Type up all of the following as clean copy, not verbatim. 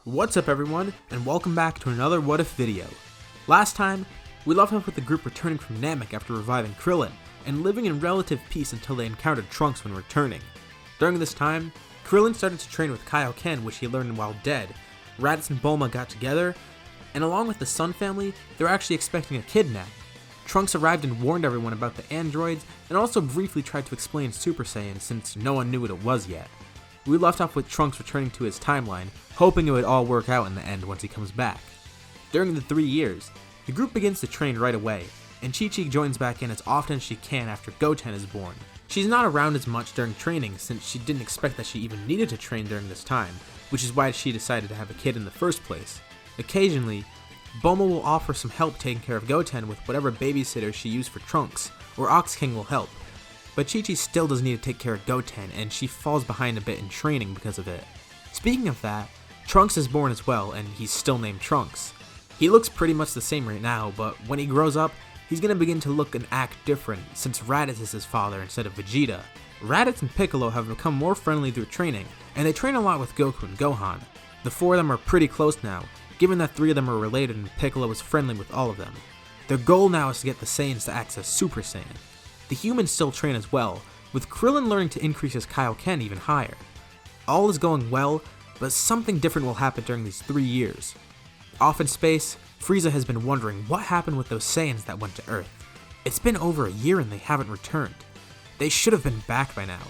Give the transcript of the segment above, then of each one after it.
What's up everyone, and welcome back to another What If video. Last time, we left off with the group returning from Namek after reviving Krillin, and living in relative peace until they encountered Trunks when returning. During this time, Krillin started to train with Kaioken, which he learned while dead. Raditz and Bulma got together, and along with the Sun family, they were actually expecting a kid now. Trunks arrived and warned everyone about the androids, and also briefly tried to explain Super Saiyan since no one knew what it was yet. We left off with Trunks returning to his timeline, hoping it would all work out in the end once he comes back. During the 3 years, the group begins to train right away, and Chi-Chi joins back in as often as she can after Goten is born. She's not around as much during training since she didn't expect that she even needed to train during this time, which is why she decided to have a kid in the first place. Occasionally, Bulma will offer some help taking care of Goten with whatever babysitter she used for Trunks, or Ox King will help. But Chi-Chi still does need to take care of Goten, and she falls behind a bit in training because of it. Speaking of that, Trunks is born as well, and he's still named Trunks. He looks pretty much the same right now, but when he grows up, he's gonna begin to look and act different, since Raditz is his father instead of Vegeta. Raditz and Piccolo have become more friendly through training, and they train a lot with Goku and Gohan. The four of them are pretty close now, given that 3 of them are related and Piccolo is friendly with all of them. Their goal now is to get the Saiyans to act as Super Saiyan. The humans still train as well, with Krillin learning to increase his Kaioken even higher. All is going well, but something different will happen during these 3 years. Off in space, Frieza has been wondering what happened with those Saiyans that went to Earth. It's been over a year and they haven't returned. They should have been back by now.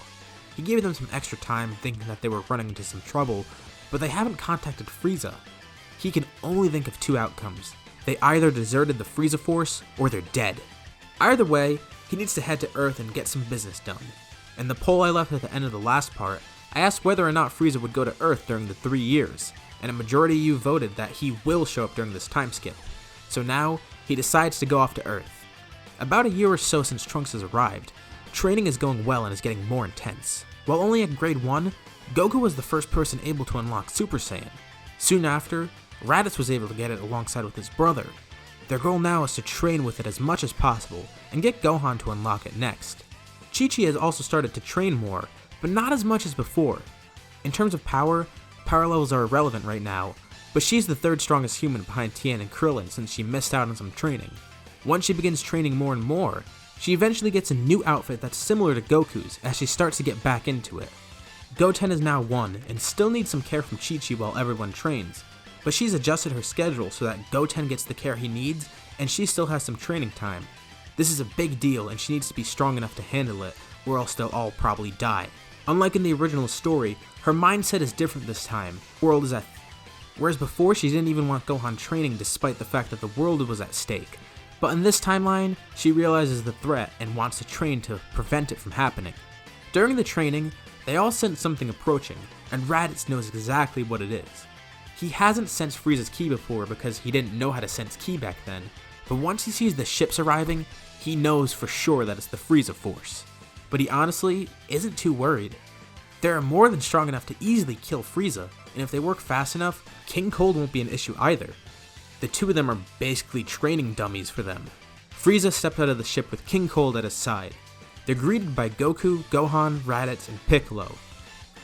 He gave them some extra time thinking that they were running into some trouble, but they haven't contacted Frieza. He can only think of 2 outcomes. They either deserted the Frieza Force, or they're dead. Either way, he needs to head to Earth and get some business done. In the poll I left at the end of the last part, I asked whether or not Frieza would go to Earth during the 3 years, and a majority of you voted that he will show up during this time skip. So now, he decides to go off to Earth. About a year or so since Trunks has arrived, training is going well and is getting more intense. While only at grade 1, Goku was the first person able to unlock Super Saiyan. Soon after, Raditz was able to get it alongside with his brother. Their goal now is to train with it as much as possible and get Gohan to unlock it next. Chi-Chi has also started to train more, but not as much as before. In terms of power levels are irrelevant right now, but she's the 3rd strongest human behind Tien and Krillin since she missed out on some training. Once she begins training more and more, she eventually gets a new outfit that's similar to Goku's as she starts to get back into it. Goten is now 1 and still needs some care from Chi-Chi while everyone trains, but she's adjusted her schedule so that Goten gets the care he needs and she still has some training time. This is a big deal and she needs to be strong enough to handle it, or else they'll all probably die. Unlike in the original story, her mindset is different this time. Whereas before she didn't even want Gohan training despite the fact that the world was at stake. But in this timeline, she realizes the threat and wants to train to prevent it from happening. During the training, they all sense something approaching, and Raditz knows exactly what it is. He hasn't sensed Frieza's ki before because he didn't know how to sense ki back then, but once he sees the ships arriving, he knows for sure that it's the Frieza Force. But he honestly isn't too worried. They're more than strong enough to easily kill Frieza, and if they work fast enough, King Cold won't be an issue either. The 2 of them are basically training dummies for them. Frieza steps out of the ship with King Cold at his side. They're greeted by Goku, Gohan, Raditz, and Piccolo.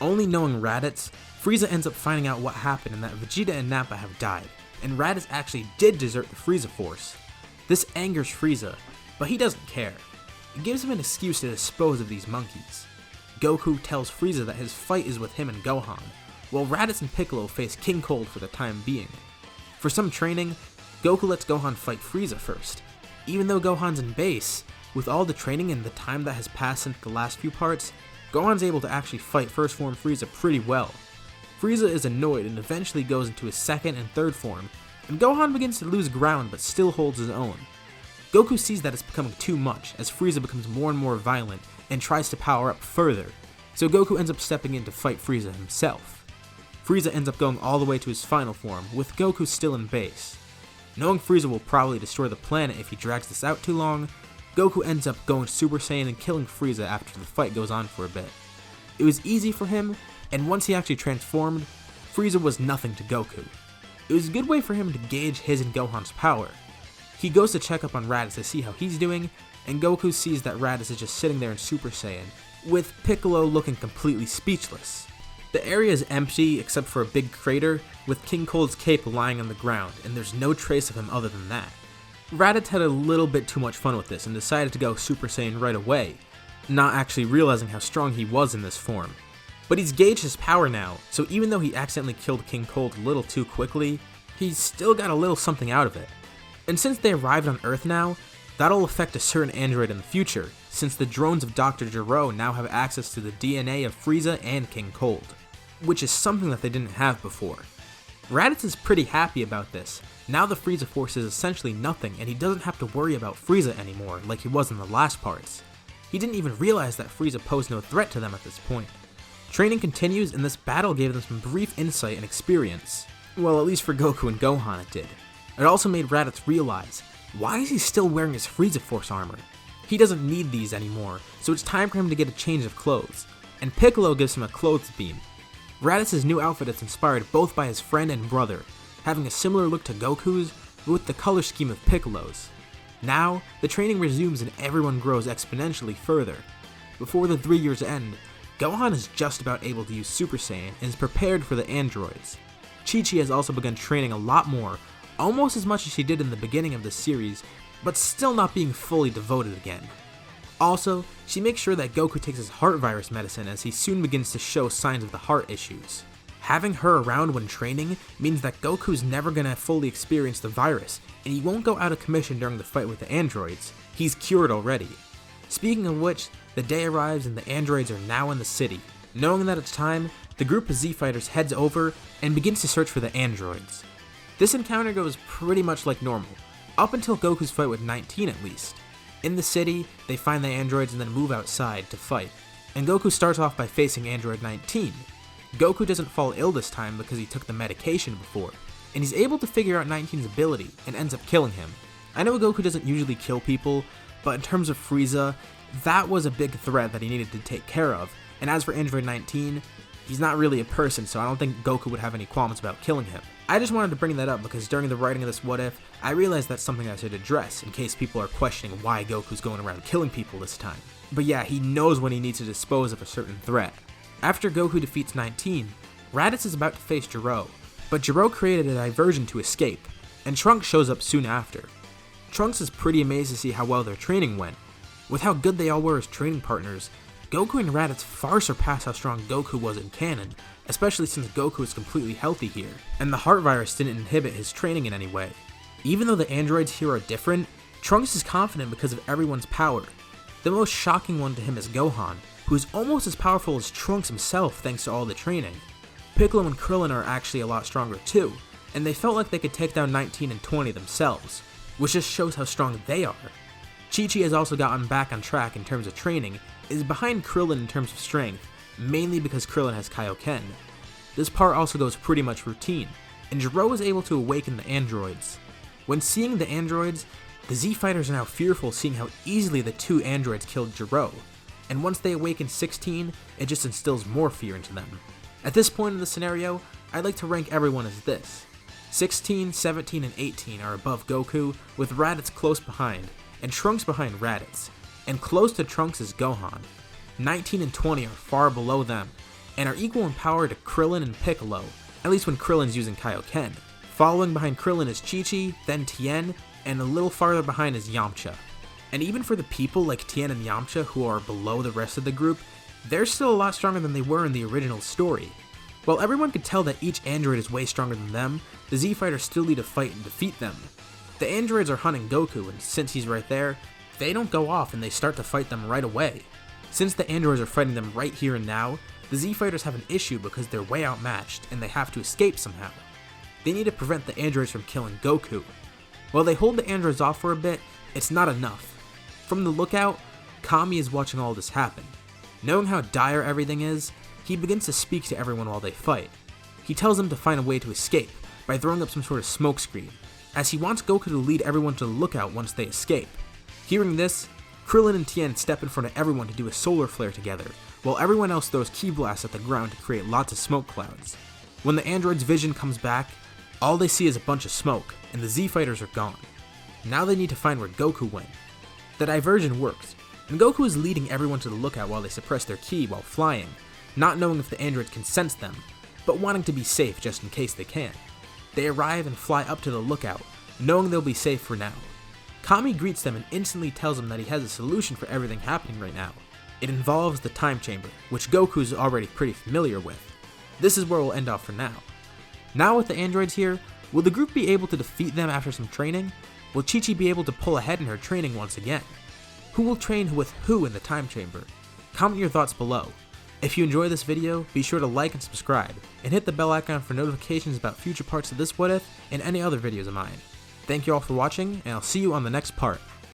Only knowing Raditz, Frieza ends up finding out what happened and that Vegeta and Nappa have died, and Raditz actually did desert the Frieza Force. This angers Frieza, but he doesn't care. It gives him an excuse to dispose of these monkeys. Goku tells Frieza that his fight is with him and Gohan, while Raditz and Piccolo face King Cold for the time being. For some training, Goku lets Gohan fight Frieza first. Even though Gohan's in base, with all the training and the time that has passed since the last few parts, Gohan's able to actually fight First Form Frieza pretty well. Frieza is annoyed and eventually goes into his 2nd and 3rd form, and Gohan begins to lose ground but still holds his own. Goku sees that it's becoming too much as Frieza becomes more and more violent and tries to power up further, so Goku ends up stepping in to fight Frieza himself. Frieza ends up going all the way to his final form, with Goku still in base. Knowing Frieza will probably destroy the planet if he drags this out too long, Goku ends up going Super Saiyan and killing Frieza after the fight goes on for a bit. It was easy for him, and once he actually transformed, Frieza was nothing to Goku. It was a good way for him to gauge his and Gohan's power. He goes to check up on Raditz to see how he's doing, and Goku sees that Raditz is just sitting there in Super Saiyan, with Piccolo looking completely speechless. The area is empty except for a big crater with King Cold's cape lying on the ground, and there's no trace of him other than that. Raditz had a little bit too much fun with this and decided to go Super Saiyan right away, not actually realizing how strong he was in this form. But he's gauged his power now, so even though he accidentally killed King Cold a little too quickly, he's still got a little something out of it. And since they arrived on Earth now, that'll affect a certain android in the future, since the drones of Dr. Gero now have access to the DNA of Frieza and King Cold, which is something that they didn't have before. Raditz is pretty happy about this. Now the Frieza force is essentially nothing and he doesn't have to worry about Frieza anymore like he was in the last parts. He didn't even realize that Frieza posed no threat to them at this point. Training continues and this battle gave them some brief insight and experience. Well, at least for Goku and Gohan it did. It also made Raditz realize, why is he still wearing his Frieza Force armor? He doesn't need these anymore, so it's time for him to get a change of clothes, and Piccolo gives him a clothes beam. Raditz's new outfit is inspired both by his friend and brother, having a similar look to Goku's, but with the color scheme of Piccolo's. Now, the training resumes and everyone grows exponentially further. Before the 3 years end, Gohan is just about able to use Super Saiyan and is prepared for the androids. Chi-Chi has also begun training a lot more, almost as much as she did in the beginning of the series, but still not being fully devoted again. Also, she makes sure that Goku takes his heart virus medicine as he soon begins to show signs of the heart issues. Having her around when training means that Goku's never gonna fully experience the virus, and he won't go out of commission during the fight with the androids. He's cured already. Speaking of which, the day arrives and the androids are now in the city. Knowing that it's time, the group of Z-Fighters heads over and begins to search for the androids. This encounter goes pretty much like normal, up until Goku's fight with 19 at least. In the city, they find the androids and then move outside to fight, and Goku starts off by facing Android 19. Goku doesn't fall ill this time because he took the medication before, and he's able to figure out 19's ability and ends up killing him. I know Goku doesn't usually kill people, but in terms of Frieza, that was a big threat that he needed to take care of, and as for Android 19, he's not really a person, so I don't think Goku would have any qualms about killing him. I just wanted to bring that up because during the writing of this What If, I realized that's something I should address in case people are questioning why Goku's going around killing people this time. But yeah, he knows when he needs to dispose of a certain threat. After Goku defeats 19, Raditz is about to face Gero, but Gero created a diversion to escape, and Trunks shows up soon after. Trunks is pretty amazed to see how well their training went. With how good they all were as training partners, Goku and Raditz far surpass how strong Goku was in canon, especially since Goku is completely healthy here, and the heart virus didn't inhibit his training in any way. Even though the androids here are different, Trunks is confident because of everyone's power. The most shocking one to him is Gohan, who is almost as powerful as Trunks himself thanks to all the training. Piccolo and Krillin are actually a lot stronger too, and they felt like they could take down 19 and 20 themselves, which just shows how strong they are. Chi-Chi has also gotten back on track in terms of training, is behind Krillin in terms of strength, mainly because Krillin has Kaioken. This part also goes pretty much routine, and Gero is able to awaken the androids. When seeing the androids, the Z-Fighters are now fearful seeing how easily the two androids killed Gero, and once they awaken 16, it just instills more fear into them. At this point in the scenario, I'd like to rank everyone as this. 16, 17, and 18 are above Goku, with Raditz close behind, and Trunks behind Raditz, and close to Trunks is Gohan. 19 and 20 are far below them, and are equal in power to Krillin and Piccolo, at least when Krillin's using Kaioken. Following behind Krillin is Chi-Chi, then Tien, and a little farther behind is Yamcha. And even for the people like Tien and Yamcha who are below the rest of the group, they're still a lot stronger than they were in the original story. While everyone could tell that each android is way stronger than them, the Z-Fighters still need to fight and defeat them. The androids are hunting Goku, and since he's right there, they don't go off and they start to fight them right away. Since the androids are fighting them right here and now, the Z-Fighters have an issue because they're way outmatched and they have to escape somehow. They need to prevent the androids from killing Goku. While they hold the androids off for a bit, it's not enough. From the lookout, Kami is watching all this happen. Knowing how dire everything is, he begins to speak to everyone while they fight. He tells them to find a way to escape by throwing up some sort of smoke screen, as he wants Goku to lead everyone to the lookout once they escape. Hearing this, Krillin and Tien step in front of everyone to do a solar flare together, while everyone else throws ki blasts at the ground to create lots of smoke clouds. When the android's vision comes back, all they see is a bunch of smoke, and the Z-Fighters are gone. Now they need to find where Goku went. The diversion works, and Goku is leading everyone to the lookout while they suppress their ki while flying, not knowing if the androids can sense them, but wanting to be safe just in case they can. They arrive and fly up to the lookout, knowing they'll be safe for now. Kami greets them and instantly tells them that he has a solution for everything happening right now. It involves the time chamber, which Goku's already pretty familiar with. This is where we'll end off for now. Now with the androids here, will the group be able to defeat them after some training? Will Chi-Chi be able to pull ahead in her training once again? Who will train with who in the time chamber? Comment your thoughts below. If you enjoyed this video, be sure to like and subscribe, and hit the bell icon for notifications about future parts of this What If and any other videos of mine. Thank you all for watching, and I'll see you on the next part.